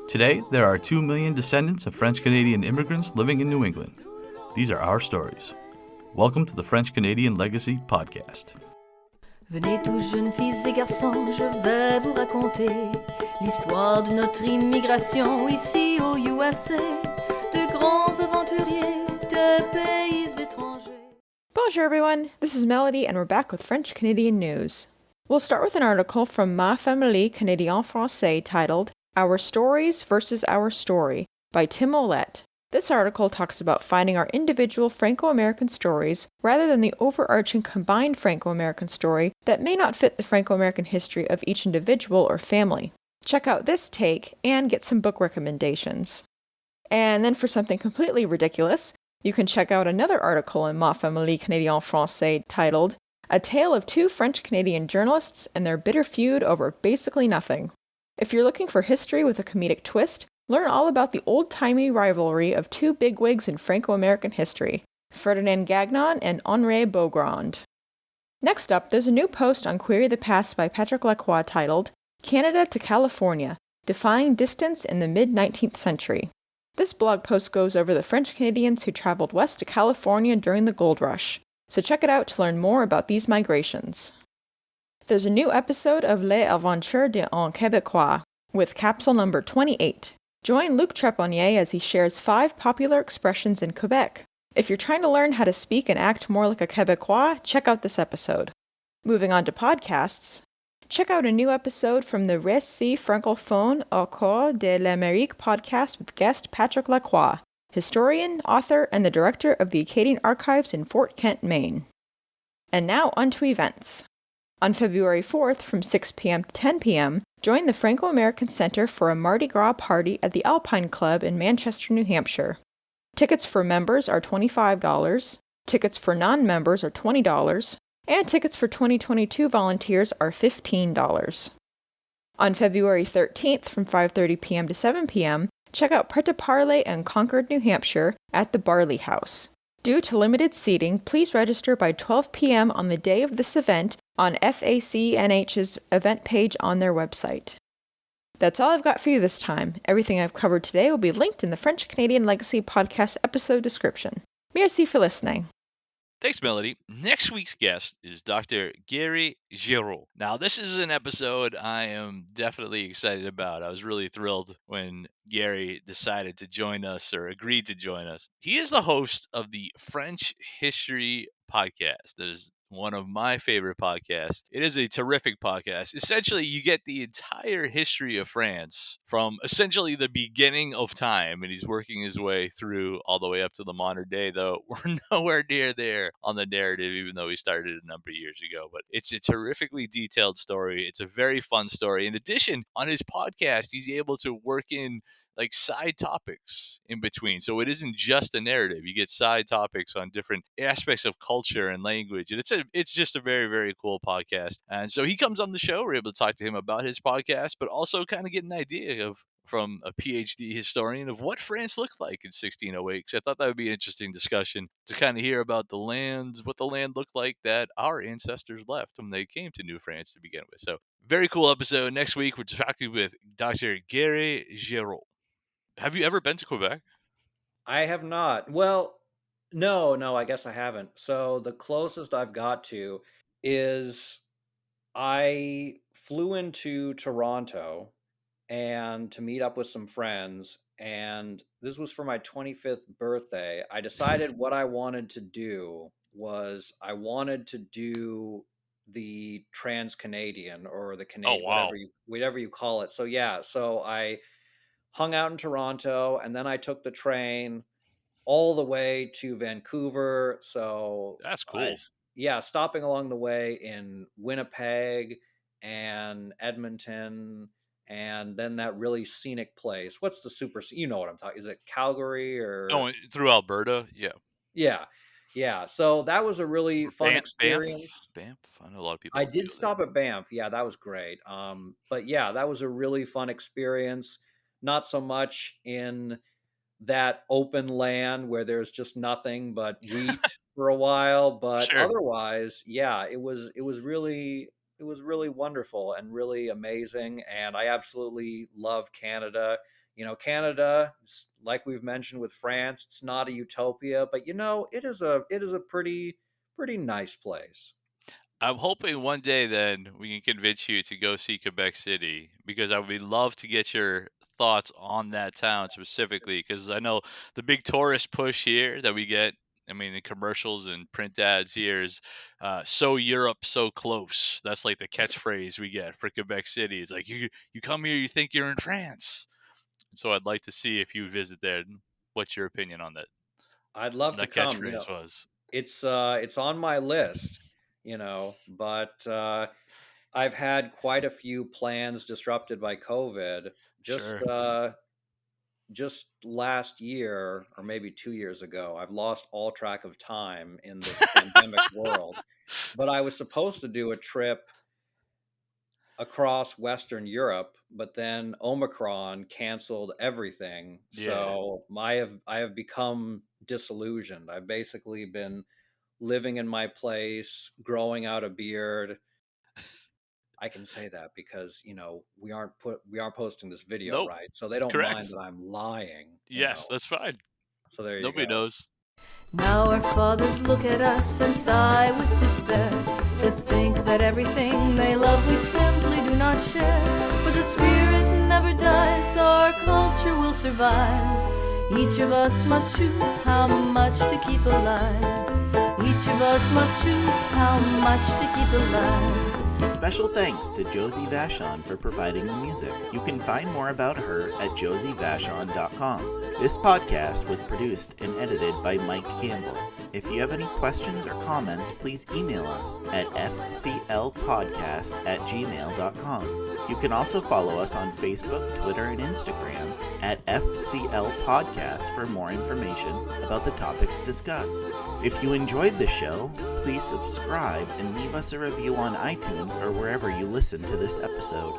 Today, there are 2 million descendants of French-Canadian immigrants living in New England. These are our stories. Welcome to the French-Canadian Legacy Podcast. Venez tous jeunes filles et garçons, je vais vous raconter l'histoire de notre immigration ici au USA, de grands aventuriers de pays étrangers. Bonjour everyone, this is Melody and we're back with French Canadian news. We'll start with an article from Ma Famille Canadien Français titled Our Stories versus Our Story by Tim Ouellette. This article talks about finding our individual Franco-American stories rather than the overarching combined Franco-American story that may not fit the Franco-American history of each individual or family. Check out this take and get some book recommendations. And then for something completely ridiculous, you can check out another article in Ma Famille Canadien Français titled A Tale of Two French-Canadian Journalists and Their Bitter Feud Over Basically Nothing. If you're looking for history with a comedic twist, learn all about the old-timey rivalry of two bigwigs in Franco-American history, Ferdinand Gagnon and Henri Beaugrand. Next up, there's a new post on Query the Past by Patrick Lacroix titled Canada to California, Defying Distance in the Mid-19th Century. This blog post goes over the French Canadians who traveled west to California during the gold rush, so check it out to learn more about these migrations. There's a new episode of Les Aventures en Québécois with capsule number 28. Join Luc Trepanier as he shares 5 popular expressions in Quebec. If you're trying to learn how to speak and act more like a Québécois, check out this episode. Moving on to podcasts, check out a new episode from the Récit francophone au cours de l'Amérique podcast with guest Patrick Lacroix, historian, author, and the director of the Acadian Archives in Fort Kent, Maine. And now on to events. On February 4th from 6 p.m. to 10 p.m., join the Franco-American Center for a Mardi Gras party at the Alpine Club in Manchester, New Hampshire. Tickets for members are $25, tickets for non-members are $20, and tickets for 2022 volunteers are $15. On February 13th from 5:30 p.m. to 7 p.m., check out Pret a Parler in Concord, New Hampshire at the Barley House. Due to limited seating, please register by 12 p.m. on the day of this event on FACNH's event page on their website. That's all I've got for you this time. Everything I've covered today will be linked in the French Canadian Legacy Podcast episode description. Merci for listening. Thanks, Melody. Next week's guest is Dr. Girod. Now, this is an episode I am definitely excited about. I was really thrilled when Gary decided to join us or agreed to join us. He is the host of the French History Podcast. That is one of my favorite podcasts. It is a terrific podcast. Essentially, you get the entire history of France from essentially the beginning of time, and he's working his way through all the way up to the modern day, though we're nowhere near there on the narrative, even though he started a number of years ago. But it's a terrifically detailed story. It's a very fun story. In addition, on his podcast, he's able to work in like side topics in between. So it isn't just a narrative. You get side topics on different aspects of culture and language. And it's just a very, very cool podcast. And so he comes on the show. We're able to talk to him about his podcast, but also kind of get an idea of from a PhD historian of what France looked like in 1608. Because I thought that would be an interesting discussion to kind of hear about the lands, what the land looked like that our ancestors left when they came to New France to begin with. So very cool episode. Next week, we're talking with Dr. Gary Girod. Have you ever been to Quebec? I have not. Well, no, I guess I haven't. So the closest I've got to is I flew into Toronto and to meet up with some friends, and this was for my 25th birthday. I decided what I wanted to do was I wanted to do the Trans-Canadian or the Canadian, wow. whatever you call it. So yeah, so I hung out in Toronto, and then I took the train all the way to Vancouver. So That's cool. stopping along the way in Winnipeg and Edmonton, and then that really scenic place. What's the you know what I'm talking? Is it Calgary or? Oh, through Alberta? Yeah. Yeah. So that was a really fun experience. Banff. I know a lot of people. I did stop at Banff. Yeah, that was great. But yeah, that was a really fun experience. Not so much in that open land where there's just nothing but wheat for a while, but Sure. otherwise, yeah, it was really really wonderful and really amazing, and I absolutely love Canada. Canada, like we've mentioned with France, it's not a utopia, but it is a pretty nice place. I'm hoping one day then we can convince you to go see Quebec City because I would love to get your thoughts on that town specifically because I know the big tourist push here that we get. I mean, in commercials and print ads here is "So Europe, so close." That's like the catchphrase we get for Quebec City. It's like you come here, you think you're in France. So I'd like to see if you visit there. What your opinion on I'd love to that come. catchphrase was? It's on my list, but I've had quite a few plans disrupted by COVID. Just Sure. just last year or maybe 2 years ago, I've lost all track of time in this pandemic world. But I was supposed to do a trip across Western Europe, but then Omicron canceled everything. Yeah. So I have become disillusioned. I've basically been living in my place, growing out a beard. I can say that because we aren't posting this video, Nope. right? So they don't mind Correct. that I'm lying. Yes, that's fine. So there you Nobody go. knows. Now our fathers look at us and sigh with despair to think that everything they love we simply do not share. But the spirit never dies, our culture will survive. Each of us must choose how much to keep alive. Each of us must choose how much to keep alive. Special thanks to Josie Vachon for providing the music. You can find more about her at josievachon.com. This podcast was produced and edited by Mike Campbell. If you have any questions or comments, please email us at fclpodcast@gmail.com. You can also follow us on Facebook, Twitter, and Instagram at FCL Podcast for more information about the topics discussed. If you enjoyed the show, please subscribe and leave us a review on iTunes or wherever you listen to this episode.